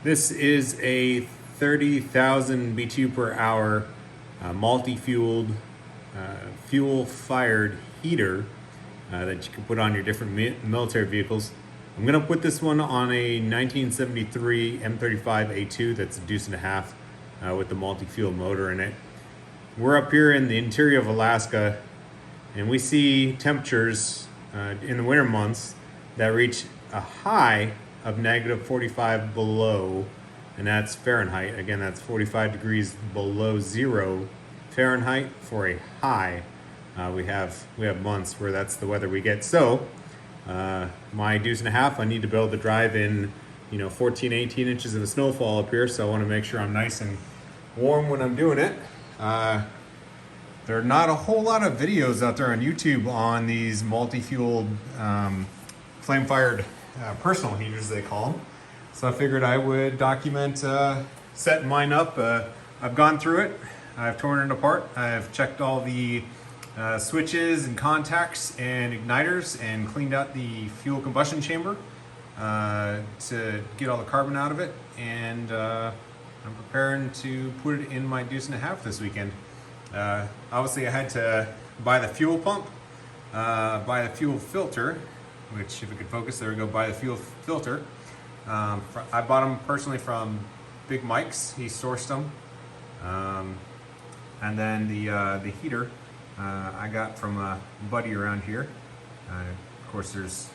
This is a 30,000 BTU per hour multi-fueled fuel-fired heater that you can put on your different military vehicles. I'm going to put this one on a 1973 M35A2 that's a deuce and a half with the multi-fuel motor in it. We're up here in the interior of Alaska, and we see temperatures in the winter months that reach a high of -45 below, and that's Fahrenheit. Again, that's 45 degrees below zero Fahrenheit for a high. We have months where that's the weather we get. So my deuce and a half, I need to be able to drive in 14, 18 inches of snowfall up here, so I want to make sure I'm nice and warm when I'm doing it. There are not a whole lot of videos out there on YouTube on these multi-fueled flame-fired personal heaters, they call them. So I figured I would document setting mine up. I've gone through it. I've torn it apart. I've checked all the switches and contacts and igniters and cleaned out the fuel combustion chamber to get all the carbon out of it. And I'm preparing to put it in my deuce and a half this weekend. Obviously I had to buy the fuel pump, buy the fuel filter, which if it could focus, there we go, buy the fuel filter. I bought them personally from Big Mike's, he sourced them. And then the heater I got from a buddy around here. Of course,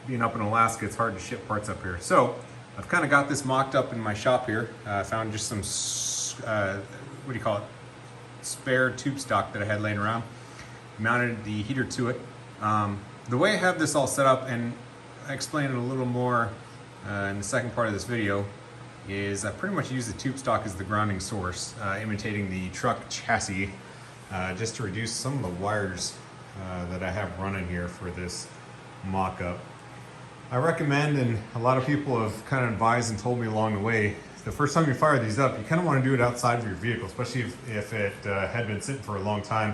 being up in Alaska, it's hard to ship parts up here. So I've kind of got this mocked up in my shop here. I found just some, what do you call it? Spare tube stock that I had laying around. Mounted the heater to it. The way I have this all set up, and I explain it a little more in the second part of this video, is I pretty much use the tube stock as the grounding source, imitating the truck chassis, just to reduce some of the wires that I have running here for this mock-up. I recommend, and a lot of people have kind of advised and told me along the way, the first time you fire these up, you kind of want to do it outside of your vehicle, especially if it had been sitting for a long time.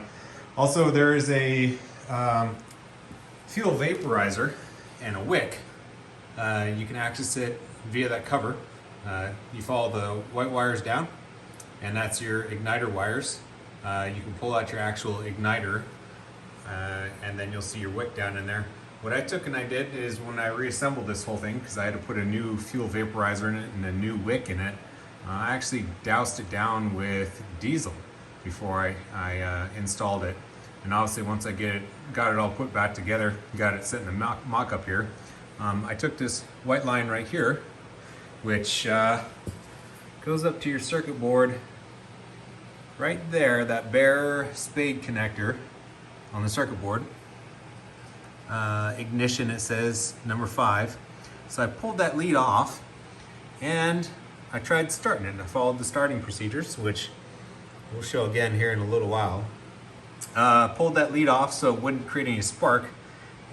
Also, there is a fuel vaporizer and a wick. You can access it via that cover. You follow the white wires down, and that's your igniter wires. You can pull out your actual igniter, and then you'll see your wick down in there. What I took and I did is when I reassembled this whole thing, because I had to put a new fuel vaporizer in it and a new wick in it, I actually doused it down with diesel before I installed it. And obviously once I got it all put back together, got it set in the mock-up here, I took this white line right here, which goes up to your circuit board right there, that bare spade connector on the circuit board. Ignition, it says number 5. So I pulled that lead off and I tried starting it, and I followed the starting procedures, which we'll show again here in a little while. Pulled that lead off so it wouldn't create any spark,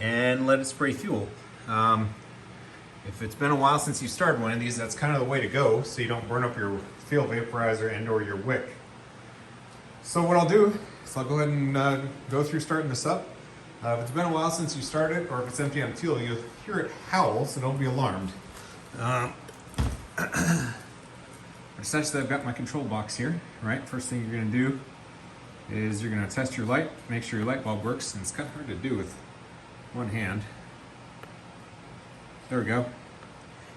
and let it spray fuel. If it's been a while since you started one of these, that's kind of the way to go, so you don't burn up your fuel vaporizer and or your wick. So what I'll do is I'll go ahead and go through starting this up. If it's been a while since you started, or if it's empty on fuel, you'll hear it howl, so don't be alarmed. Essentially, I've got my control box here, right? First thing you're going to do is you're going to test your light, make sure your light bulb works, and it's kind of hard to do with one hand. There we go.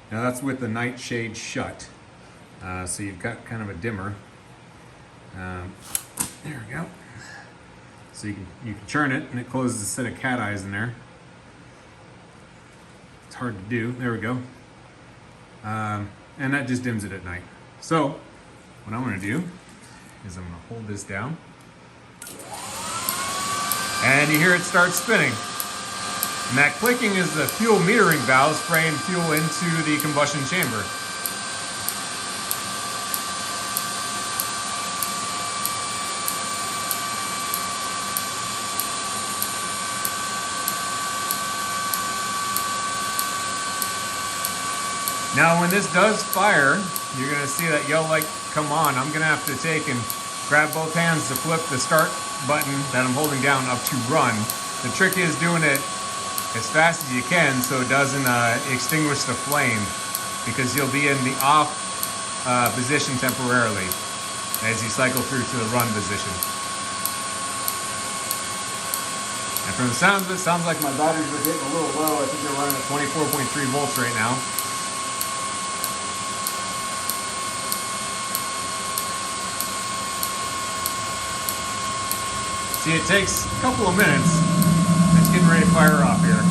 Now that's with the night shade shut, so you've got kind of a dimmer. There we go. So you can turn it, and it closes a set of cat eyes in there. It's hard to do. There we go. And that just dims it at night. So what I'm going to do is I'm going to hold this down, and you hear it start spinning. And that clicking is the fuel metering valve spraying fuel into the combustion chamber. Now when this does fire, you're going to see that yellow light come on. I'm going to have to take and grab both hands to flip the start button that I'm holding down up to run. The trick is doing it as fast as you can so it doesn't extinguish the flame, because you'll be in the off position temporarily as you cycle through to the run position. And from the sounds of it, sounds like my batteries are getting a little low. I think they're running at 24.3 volts right now. See, it takes a couple of minutes. It's getting ready to fire off here.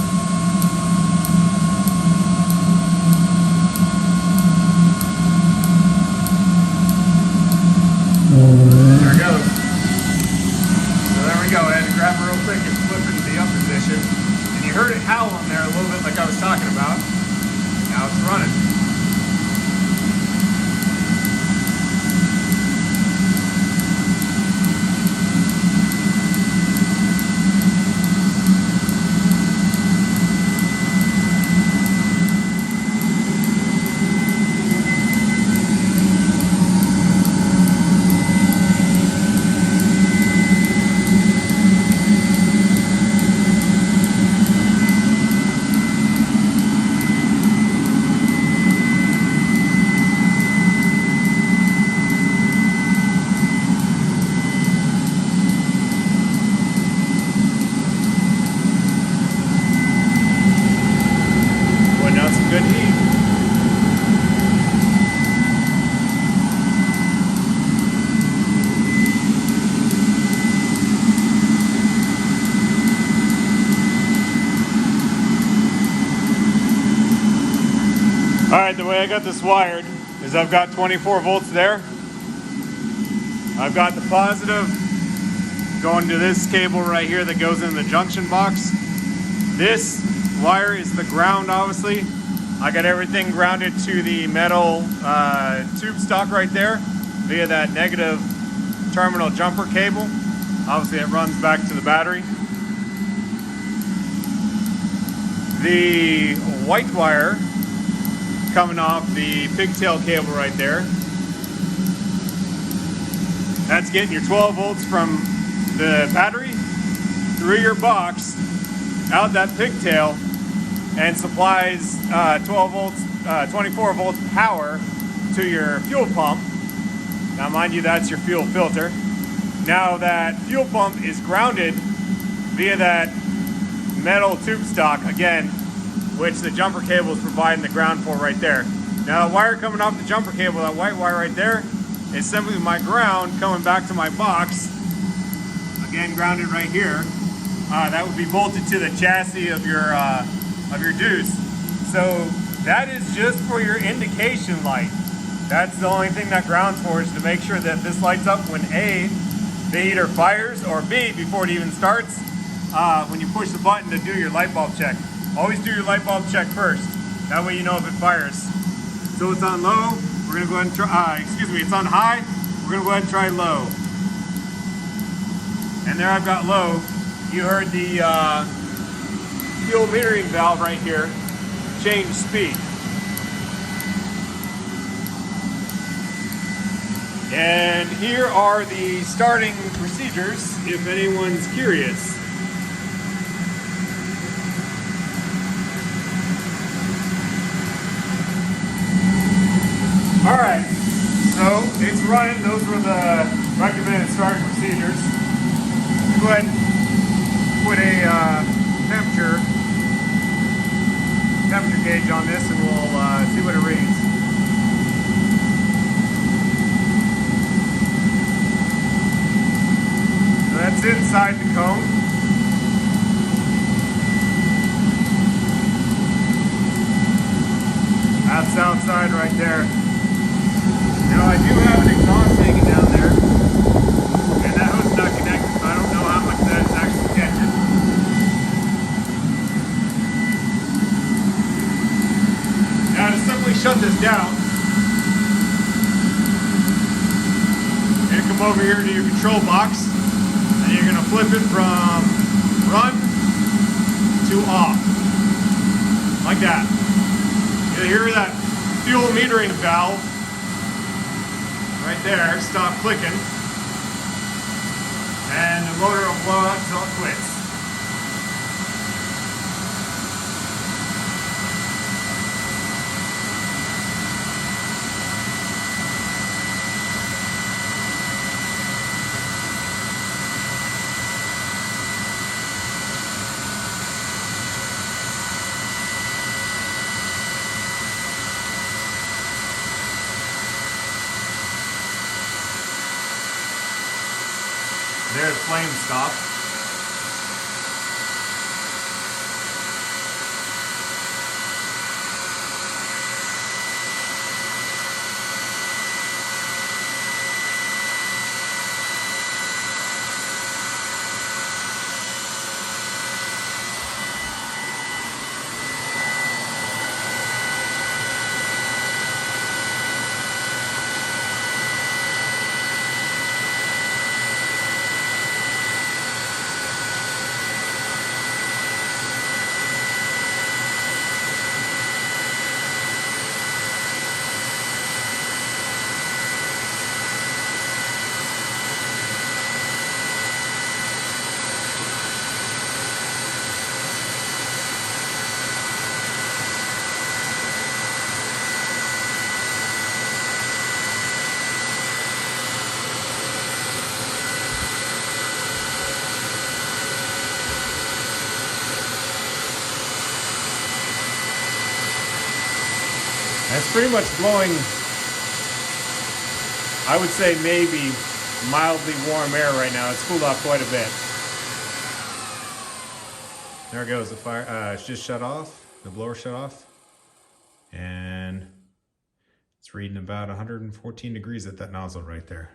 There it goes. So there we go. I had to grab it real quick and flip it to the up position. And you heard it howling there a little bit like I was talking about. Now it's running. Good heat. All right, the way I got this wired is I've got 24 volts there. I've got the positive going to this cable right here that goes in the junction box. This wire is the ground, obviously. I got everything grounded to the metal tube stock right there via that negative terminal jumper cable. Obviously it runs back to the battery. The white wire coming off the pigtail cable right there, that's getting your 12 volts from the battery through your box out that pigtail and supplies 12 volts, 24 volts power to your fuel pump. Now mind you, that's your fuel filter. Now that fuel pump is grounded via that metal tube stock, again, which the jumper cable is providing the ground for right there. Now the wire coming off the jumper cable, that white wire right there, is simply my ground coming back to my box. Again, grounded right here. That would be bolted to the chassis of your Deuce. So that is just for your indication light. That's the only thing that grounds for, is to make sure that this lights up when A, the heater fires, or B, before it even starts, when you push the button to do your light bulb check. Always do your light bulb check first. That way you know if it fires. So it's on low. We're gonna go ahead and try, it's on high. We're gonna go ahead and try low. And there I've got low. You heard the fuel metering valve right here change speed. And here are the starting procedures if anyone's curious. All right, so it's running. Those were the recommended starting procedures. Go ahead and put a temperature gauge on this, and we'll see what it reads. So that's inside the cone. That's outside right there. Now I do have an exhaust hanging down there, and that hood's not connected, so I don't know how much that is actually catching. Now to simply shut this down, you're gonna come over here to your control box, and you're gonna flip it from run to off, like that. You'll hear that fuel metering valve right there stop clicking, and the motor will blow out until it quits. red flame stop. It's pretty much blowing, I would say maybe mildly warm air right now. It's cooled off quite a bit. There it goes, the fire, it's just shut off, the blower shut off. And it's reading about 114 degrees at that nozzle right there.